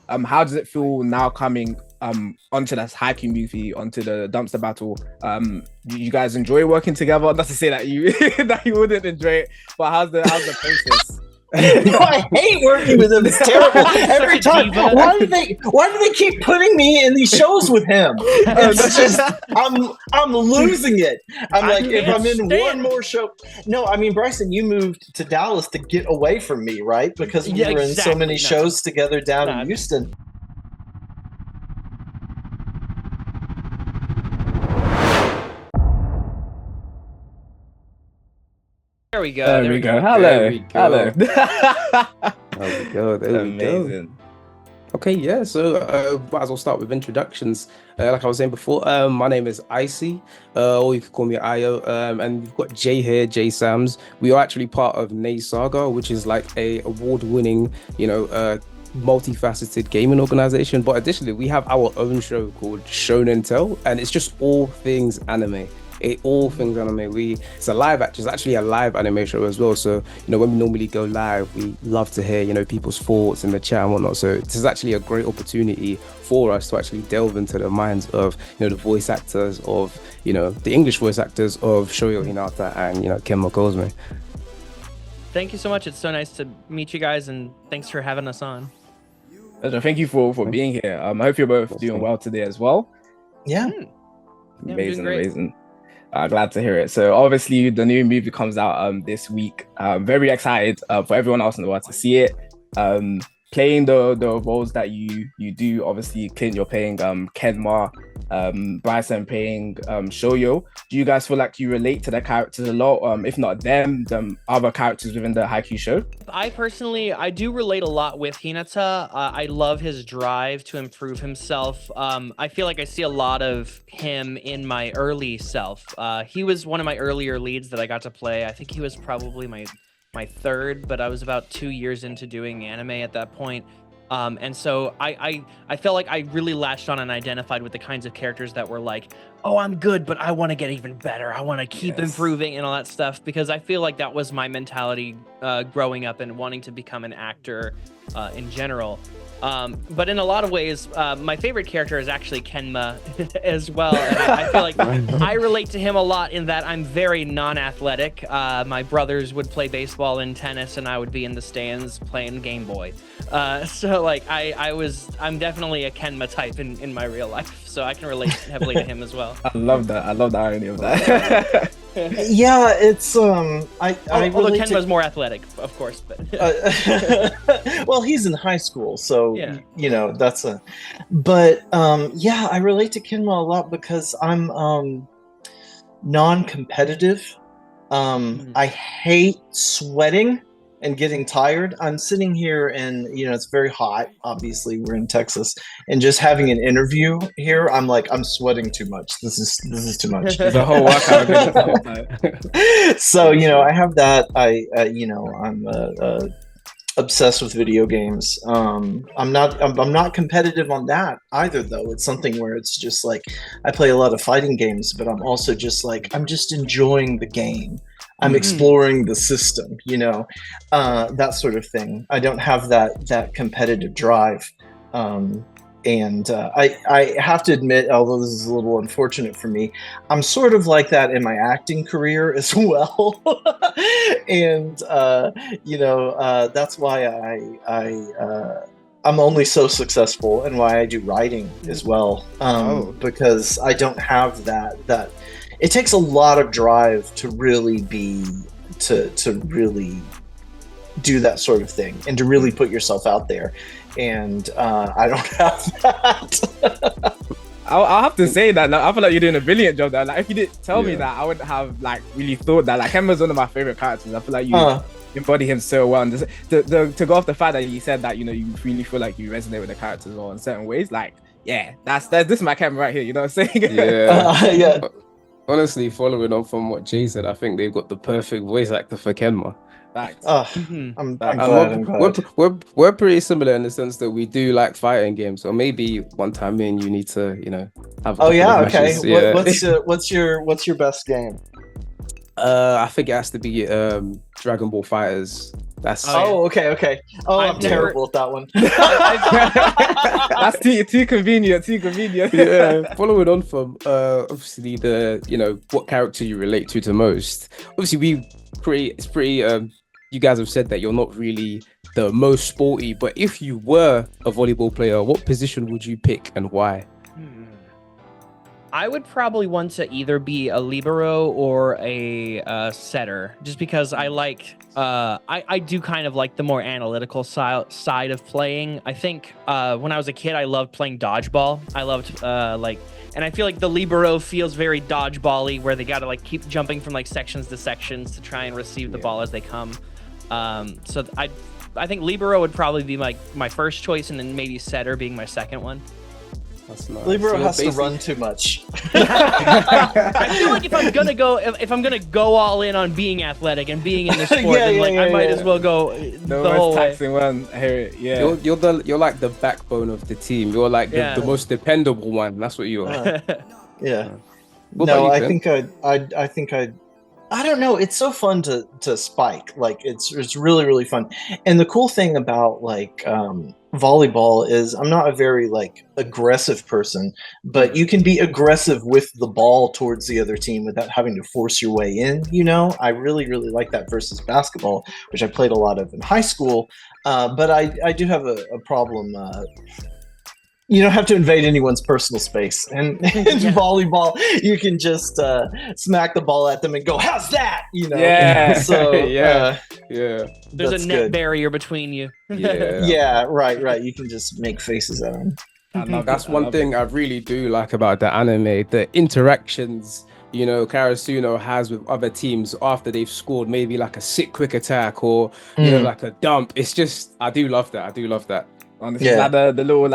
how does it feel now coming onto this Haikyu movie, onto the dumpster battle? Do you guys enjoy working together? Not to say that you that you wouldn't enjoy it, but how's the process? I hate working with him. It's terrible. Every time. Why do they keep putting me in these shows with him? It's just I'm losing it. I'm like, if I'm in one more show. No, I mean, Bryson, you moved to Dallas to get away from me, right? Because we were in so many shows together down in Houston. There we go. There we go. Hello. Hello. There we go. Amazing. Okay, yeah. So might as well start with introductions. Like I was saying before, my name is Iceyy, or you can call me Ayyz. And we've got Jay here, Jay Samzz. We are actually part of NNESAGA, which is like a award-winning, multifaceted gaming organization. But additionally, we have our own show called Shonen Tell, and it's just all things anime. It's a live act. It's actually a live anime show as well. So when we normally go live, we love to hear people's thoughts in the chat and whatnot. So this is actually a great opportunity for us to actually delve into the minds of the voice actors of the English voice actors of Shoyo Hinata and Kenna Cosme. Thank you so much. It's so nice to meet you guys, and thanks for having us on. Thank you for being here. I hope you're both doing well today as well. Yeah. Amazing. Glad to hear it. So obviously the new movie comes out this week. Very excited for everyone else in the world to see it. Playing the roles that you do. Obviously, Clint, you're playing Kenma, Bryson playing Shoyo. Do you guys feel like you relate to the characters a lot? If not them, the other characters within the Haikyu show? I do relate a lot with Hinata. I love his drive to improve himself. I feel like I see a lot of him in my early self. He was one of my earlier leads that I got to play. I think he was probably my third, but I was about 2 years into doing anime at that point. And so I felt like I really latched on and identified with the kinds of characters that were like, oh, I'm good, but I want to get even better. I want to keep improving and all that stuff, because I feel like that was my mentality growing up and wanting to become an actor in general. But in a lot of ways, my favorite character is actually Kenma as well. And I feel like I relate to him a lot in that I'm very non-athletic. My brothers would play baseball and tennis, and I would be in the stands playing Game Boy. So like I'm definitely a Kenma type in my real life. So I can relate heavily to him as well. I love that. I love the irony of that. Yeah, it's although Kenma's more athletic, of course, but well, he's in high school, so that's a. But I relate to Kenma a lot because I'm non-competitive. I hate sweating and getting tired. I'm sitting here and it's very hot. Obviously, we're in Texas, and just having an interview here, I'm sweating too much. This is too much. The whole workout. So I have that. I'm obsessed with video games. I'm not competitive on that either, though. It's something where it's just like I play a lot of fighting games, but I'm also just like I'm just enjoying the game. I'm exploring the system, that sort of thing. I don't have that competitive drive. And I have to admit, although this is a little unfortunate for me, I'm sort of like that in my acting career as well. And, that's why I'm only so successful, and why I do writing as well. Because I don't have that. It takes a lot of drive to really to really do that sort of thing, and to really put yourself out there. And I don't have that. I'll have to say that I feel like you're doing a brilliant job there. Like, if you didn't tell me that, I wouldn't have really thought that. Like, Emma's one of my favorite characters. I feel like you embody him so well. And to go off the fact that you said that you really feel like you resonate with the characters or in certain ways. Like, this is my camera right here. You know what I'm saying? Yeah. Honestly, following on from what Jay said, I think they've got the perfect voice actor for Kenma. I'm glad. We're pretty similar in the sense that we do like fighting games. So maybe one time you need to, have. Okay. Yeah. What's your best game? I think it has to be Dragon Ball Fighters. That's okay. Oh, I'm terrible at that one. That's too convenient. Yeah. Following on from obviously what character you relate to the most. Obviously, you guys have said that you're not really the most sporty, but if you were a volleyball player, what position would you pick and why? I would probably want to either be a libero or a setter, just because I like I do kind of like the more analytical side of playing. I think when I was a kid, I loved playing dodgeball. I loved and I feel like the libero feels very dodgeball-y, where they got to like keep jumping from like sections to sections to try and receive the ball as they come. So I think libero would probably be my first choice, and then maybe setter being my second one. That's nice. Libero has to run too much. I feel like if I'm gonna go all in on being athletic and being in the sport, I might as well go the whole way. Taxing one. I hear it. Yeah. You're like the backbone of the team. You're like the most dependable one. That's what you are. Yeah. No, I think I don't know. It's so fun to spike. Like it's really, really fun. And the cool thing about volleyball is I'm not a very aggressive person, but you can be aggressive with the ball towards the other team without having to force your way in. I really, really like that versus basketball, which I played a lot of in high school. But I do have a problem. You don't have to invade anyone's personal space. And in volleyball, you can just smack the ball at them and go, "How's that?" Yeah. So yeah. There's a net barrier between you. Yeah. Yeah. Right. You can just make faces at them. That's one thing I really do like about the anime, the interactions. Karasuno has with other teams after they've scored maybe like a sick quick attack or like a dump. It's just I do love that. Honestly, like the little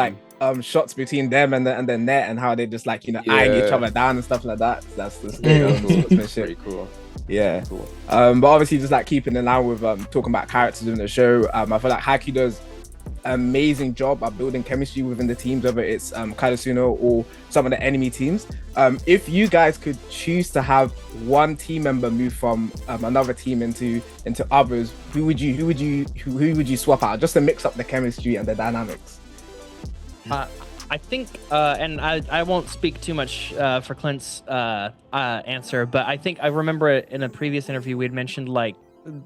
shots between them and the net, and how they just eyeing each other down and stuff like that. That's sportsmanship. Pretty cool. Yeah. Cool. But obviously just keeping in line with talking about characters in the show, I feel like Haikyu does an amazing job at building chemistry within the teams, whether it's Karasuno or some of the enemy teams. If you guys could choose to have one team member move from another team into others, who would you swap out just to mix up the chemistry and the dynamics? I think, and I won't speak too much for Clint's answer, but I remember in a previous interview we had mentioned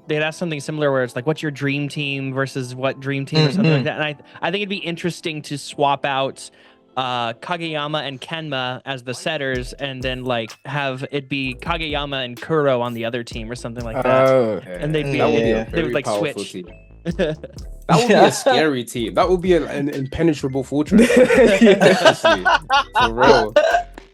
they'd asked something similar where it's what's your dream team versus what dream team or something like that. And I think it'd be interesting to swap out Kageyama and Kenma as the setters, and then have it be Kageyama and Kuro on the other team or something like that. Oh, and they'd be they would switch. Team. That would be a scary team. That would be an impenetrable fortress. For real.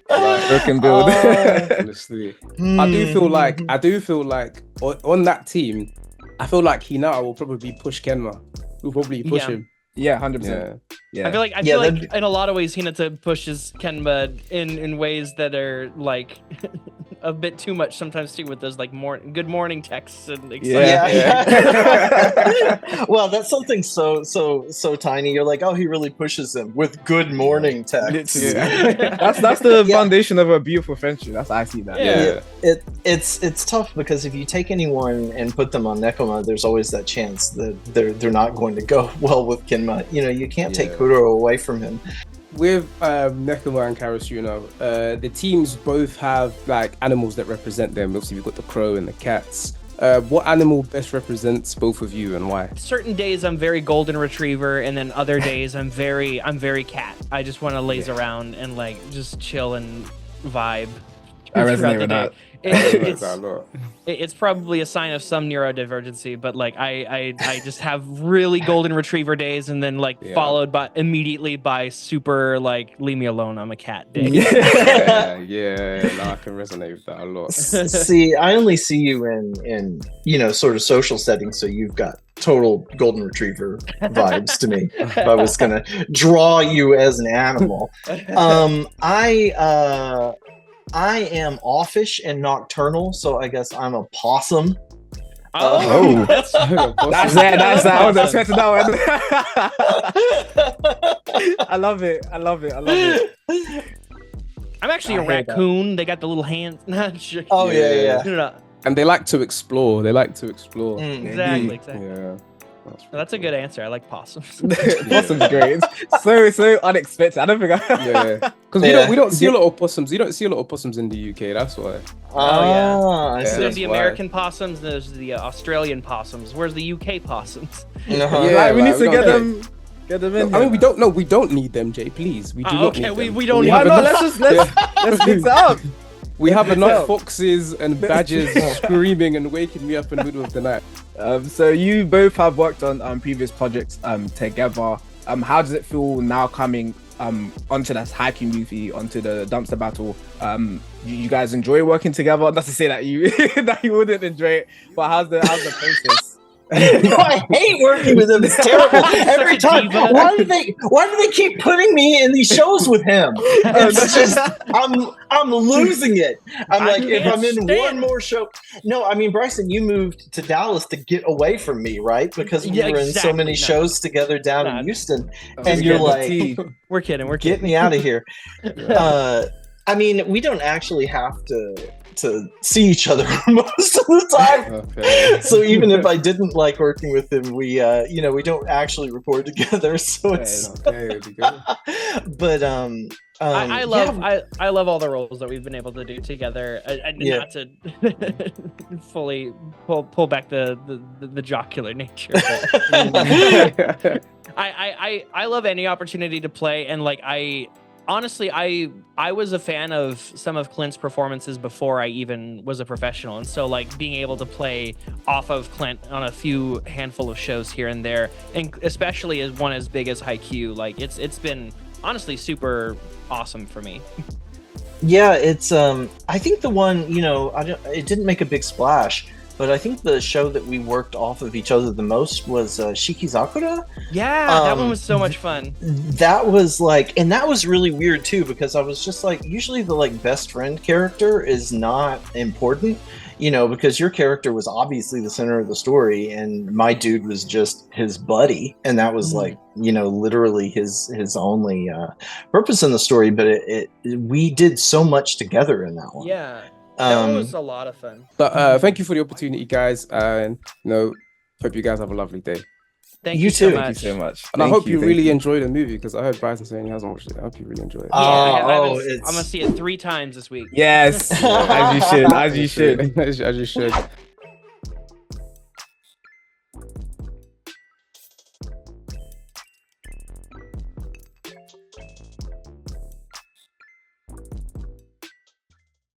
Broken build. Honestly, I do feel like on that team, I feel like Hinata will probably push Kenma. Will probably push him. Yeah, 100%. Yeah. I feel like in a lot of ways Hinata pushes Kenma in ways that are a bit too much sometimes too, with those good morning texts and Well, that's something so tiny. You're like, oh, he really pushes him with good morning texts. That's the foundation of a beautiful friendship. That's how I see that. It's tough because if you take anyone and put them on Nekoma, there's always that chance that they're not going to go well with Kenma. You can't take Kuro away from him. With Nekoma and Karasuno, the teams both have animals that represent them. Obviously, we've got the crow and the cats. What animal best represents both of you and why? Certain days I'm very golden retriever, and then other days I'm very cat. I just want to laze around and just chill and vibe. I resonate with that. It's probably a sign of some neurodivergency, but I just have really golden retriever days, and then followed immediately by super leave me alone, I'm a cat day. No, I can resonate with that a lot. See, I only see you in sort of social settings, so you've got total golden retriever vibes to me. If I was gonna draw you as an animal, I am offish and nocturnal, so I guess I'm a possum. That's that. I was expecting that one. I love it. I'm actually a raccoon. They got the little hands. Oh yeah. No. And they like to explore. Exactly. Yeah. That's a good answer. I like possums. Possum's great. It's so unexpected. I don't think Yeah, because we don't see a lot of possums. You don't see a lot of possums in the UK. That's why. I There's see. the American possums. There's the Australian possums. Where's the UK possums? we need to get them. Get them in. I mean, we don't know. We don't need them, Jay. Please, we do not need them. we don't need Why them. not? Let's mix it up. We have enough foxes and badgers screaming and waking me up in the middle of the night. So you both have worked on previous projects together. How does it feel now coming onto that Haikyu movie, onto the dumpster battle? You guys enjoy working together? Not to say that you that you wouldn't enjoy it, but how's the process? I hate working with him. It's terrible. Every time. Why do they keep putting me in these shows with him? It's just I'm losing it. I'm like, if I'm in one more show. No, I mean, Bryson, you moved to Dallas to get away from me, right? Because we were in so many shows together down in Houston. And you're like, we're kidding. Get me out of here. I mean, we don't actually have to see each other most of the time. Okay. So even if I didn't like working with him, we we don't actually record together. So it's but I love all the roles that we've been able to do together. Not to fully pull back the jocular nature. But I love any opportunity to play, and like honestly, I was a fan of some of Clint's performances before I even was a professional, and so like being able to play off of Clint on a few handful of shows here and there, and especially as one as big as Haikyu, like it's been honestly super awesome for me. Yeah, it's I think the one, it didn't make a big splash, but I think the show that we worked off of each other the most was Shikizakura. Yeah, that one was so much fun. That was like, and that was really weird too, because I was just like, usually the like best friend character is not important, because your character was obviously the center of the story, and my dude was just his buddy, and that was like, literally his only purpose in the story. But we did so much together in that one. Yeah. That one was a lot of fun. But thank you for the opportunity, guys, and hope you guys have a lovely day. Thank you so much. Thank you so much. And I hope you really enjoy the movie, because I heard Bryson saying he hasn't watched it. I hope you really enjoy it. I'm gonna see it 3 times this week. Yes, as you should. As you should.